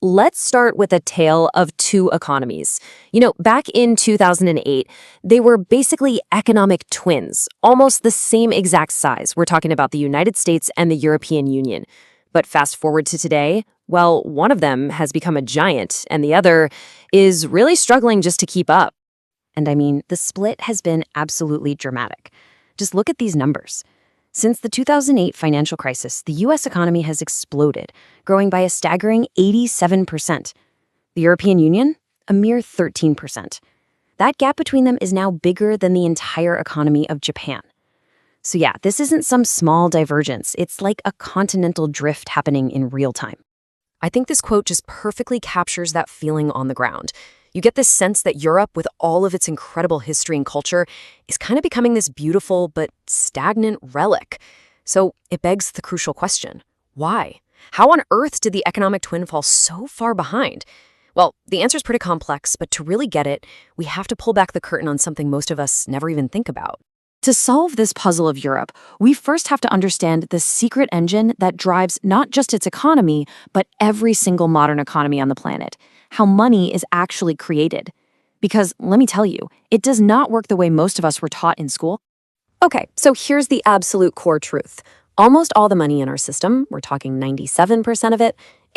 Let's start with a tale of two economies. Back in 2008, they were basically economic twins, almost the same exact size. We're talking about the United States and the European Union. But fast forward to today, well, one of them has become a giant, and the other is really struggling just to keep up. And I mean, the split has been absolutely dramatic. Just look at these numbers. Since the 2008 financial crisis, the U.S. economy has exploded, growing by a staggering 87%. The European Union, a mere 13%. That gap between them is now bigger than the entire economy of Japan. So yeah, this isn't some small divergence. It's like a continental drift happening in real time. I think this quote just perfectly captures that feeling on the ground. You get this sense that Europe, with all of its incredible history and culture, is kind of becoming this beautiful but stagnant relic. So it begs the crucial question, why? How on earth did the economic twin fall so far behind? Well, the answer is pretty complex, but to really get it, we have to pull back the curtain on something most of us never even think about. To solve this puzzle of Europe, we first have to understand the secret engine that drives not just its economy, but every single modern economy on the planet. How money is actually created. Because, let me tell you, it does not work the way most of us were taught in school. Okay, so here's the absolute core truth. Almost all the money in our system, we're talking 97% of it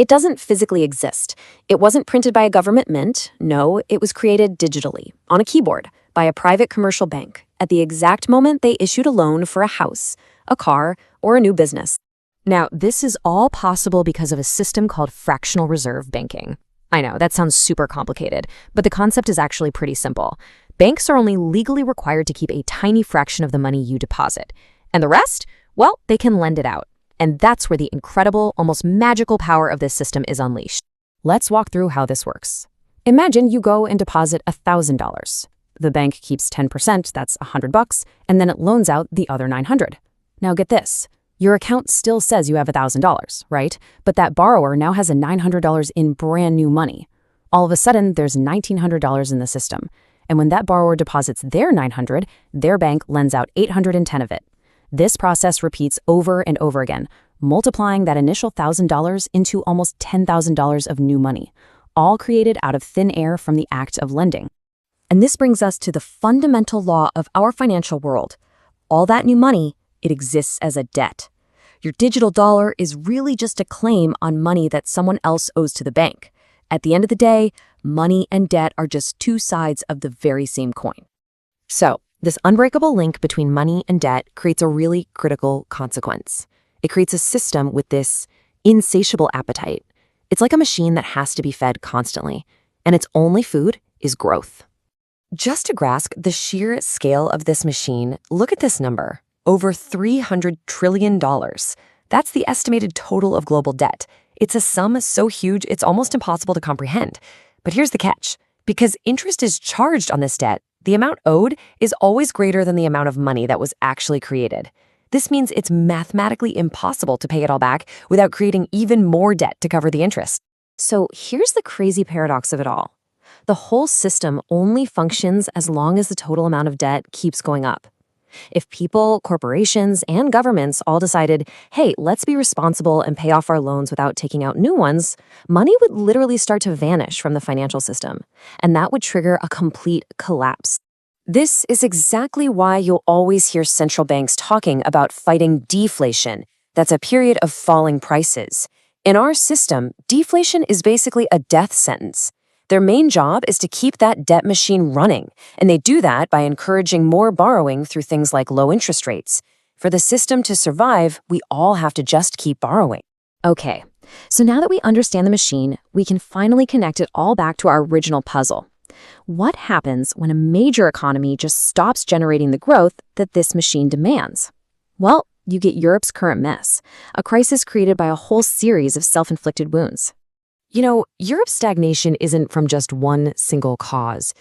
doesn't physically exist. It wasn't printed by a government mint. No, it was created digitally, on a keyboard, by a private commercial bank, at the exact moment they issued a loan for a house, a car, or a new business. Now, this is all possible because of a system called fractional reserve banking. I know, that sounds super complicated, but the concept is actually pretty simple. Banks are only legally required to keep a tiny fraction of the money you deposit. And the rest? Well, they can lend it out. And that's where the incredible, almost magical power of this system is unleashed. Let's walk through how this works. Imagine you go and deposit $1,000. The bank keeps 10%, that's $100, and then it loans out the other $900. Now get this. Your account still says you have $1,000, right? But that borrower now has a $900 in brand new money. All of a sudden, there's $1,900 in the system. And when that borrower deposits their $900, their bank lends out $810 of it. This process repeats over and over again, multiplying that initial $1,000 into almost $10,000 of new money, all created out of thin air from the act of lending. And this brings us to the fundamental law of our financial world. All that new money, it exists as a debt. Your digital dollar is really just a claim on money that someone else owes to the bank. At the end of the day, money and debt are just two sides of the very same coin. So, this unbreakable link between money and debt creates a really critical consequence. It creates a system with this insatiable appetite. It's like a machine that has to be fed constantly, and its only food is growth. Just to grasp the sheer scale of this machine, look at this number. Over $300 trillion. That's the estimated total of global debt. It's a sum so huge it's almost impossible to comprehend. But here's the catch. Because interest is charged on this debt, the amount owed is always greater than the amount of money that was actually created. This means it's mathematically impossible to pay it all back without creating even more debt to cover the interest. So here's the crazy paradox of it all. The whole system only functions as long as the total amount of debt keeps going up. If people, corporations, and governments all decided, hey, let's be responsible and pay off our loans without taking out new ones, money would literally start to vanish from the financial system, and that would trigger a complete collapse. This is exactly why you'll always hear central banks talking about fighting deflation. That's a period of falling prices. In our system, deflation is basically a death sentence. Their main job is to keep that debt machine running, and they do that by encouraging more borrowing through things like low interest rates. For the system to survive, we all have to just keep borrowing. Okay, so now that we understand the machine, we can finally connect it all back to our original puzzle. What happens when a major economy just stops generating the growth that this machine demands? Well, you get Europe's current mess, a crisis created by a whole series of self-inflicted wounds. Europe's stagnation isn't from just one single cause.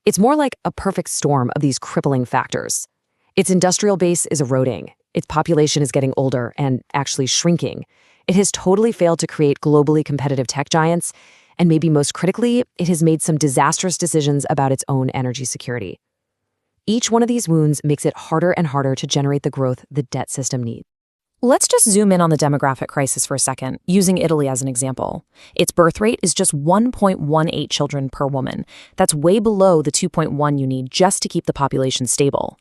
It's more like a perfect storm of these crippling factors. Its industrial base is eroding. Its population is getting older and actually shrinking. It has totally failed to create globally competitive tech giants. And maybe most critically, it has made some disastrous decisions about its own energy security. Each one of these wounds makes it harder and harder to generate the growth the debt system needs. Let's just zoom in on the demographic crisis for a second, using Italy as an example. Its birth rate is just 1.18 children per woman. That's way below the 2.1 you need just to keep the population stable.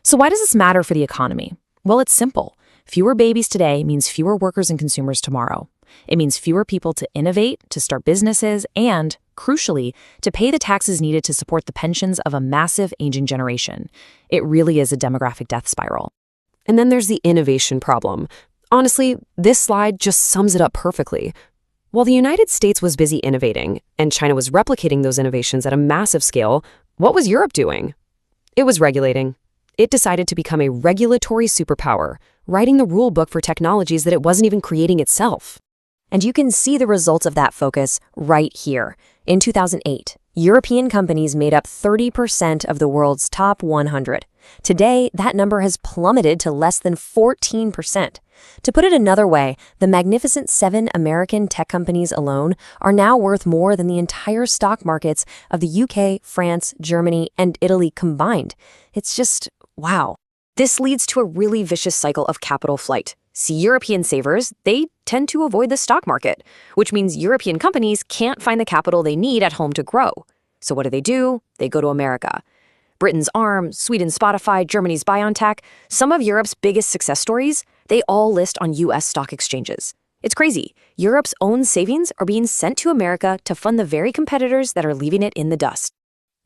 So why does this matter for the economy? Well, it's simple. Fewer babies today means fewer workers and consumers tomorrow. It means fewer people to innovate, to start businesses, and, crucially, to pay the taxes needed to support the pensions of a massive aging generation. It really is a demographic death spiral. And then there's the innovation problem. Honestly, this slide just sums it up perfectly. While the United States was busy innovating, and China was replicating those innovations at a massive scale, what was Europe doing? It was regulating. It decided to become a regulatory superpower, writing the rule book for technologies that it wasn't even creating itself. And you can see the results of that focus right here. In 2008, European companies made up 30% of the world's top 100. Today, that number has plummeted to less than 14%. To put it another way, the magnificent 7 American tech companies alone are now worth more than the entire stock markets of the UK, France, Germany, and Italy combined. It's just, wow. This leads to a really vicious cycle of capital flight. See, European savers, they tend to avoid the stock market, which means European companies can't find the capital they need at home to grow. So what do? They go to America. Britain's Arm, Sweden's Spotify, Germany's BioNTech, some of Europe's biggest success stories, they all list on US stock exchanges. It's crazy. Europe's own savings are being sent to America to fund the very competitors that are leaving it in the dust.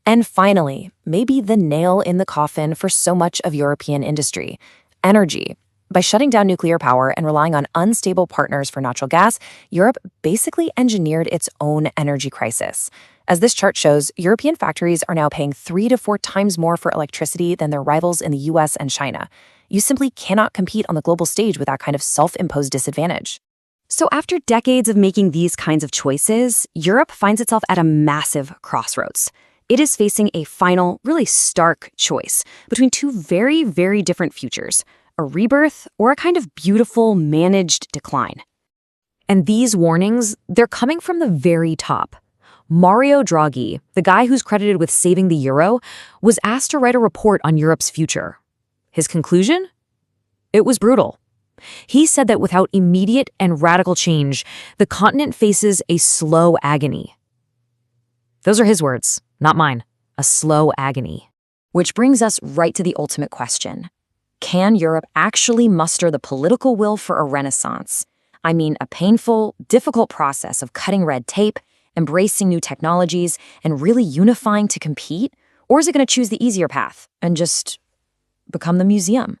And finally, maybe the nail in the coffin for so much of European industry, energy. By shutting down nuclear power and relying on unstable partners for natural gas, Europe basically engineered its own energy crisis. As this chart shows, European factories are now paying 3 to 4 times more for electricity than their rivals in the US and China. You simply cannot compete on the global stage with that kind of self-imposed disadvantage. So after decades of making these kinds of choices, Europe finds itself at a massive crossroads. It is facing a final, really stark choice between two very, very different futures: a rebirth or a kind of beautiful, managed decline. And these warnings, they're coming from the very top. Mario Draghi, the guy who's credited with saving the euro, was asked to write a report on Europe's future. His conclusion? It was brutal. He said that without immediate and radical change, the continent faces a slow agony. Those are his words, not mine. A slow agony. Which brings us right to the ultimate question. Can Europe actually muster the political will for a renaissance? I mean, a painful, difficult process of cutting red tape, embracing new technologies, and really unifying to compete? Or is it going to choose the easier path and just become the museum?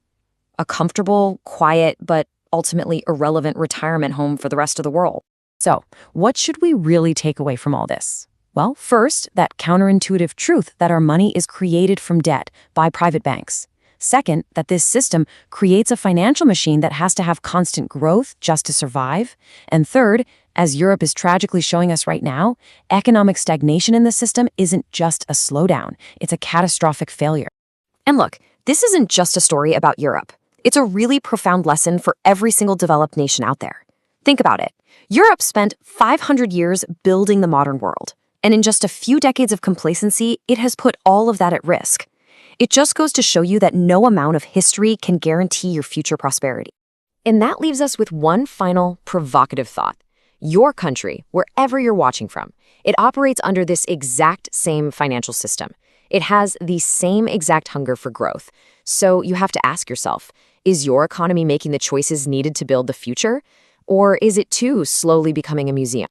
A comfortable, quiet, but ultimately irrelevant retirement home for the rest of the world. So, what should we really take away from all this? Well, first, that counterintuitive truth that our money is created from debt by private banks. Second, that this system creates a financial machine that has to have constant growth just to survive. And third, as Europe is tragically showing us right now, economic stagnation in the system isn't just a slowdown, it's a catastrophic failure. And look, this isn't just a story about Europe. It's a really profound lesson for every single developed nation out there. Think about it. Europe spent 500 years building the modern world, and in just a few decades of complacency, it has put all of that at risk. It just goes to show you that no amount of history can guarantee your future prosperity. And that leaves us with one final provocative thought. Your country, wherever you're watching from, it operates under this exact same financial system. It has the same exact hunger for growth. So you have to ask yourself, is your economy making the choices needed to build the future? Or is it too slowly becoming a museum?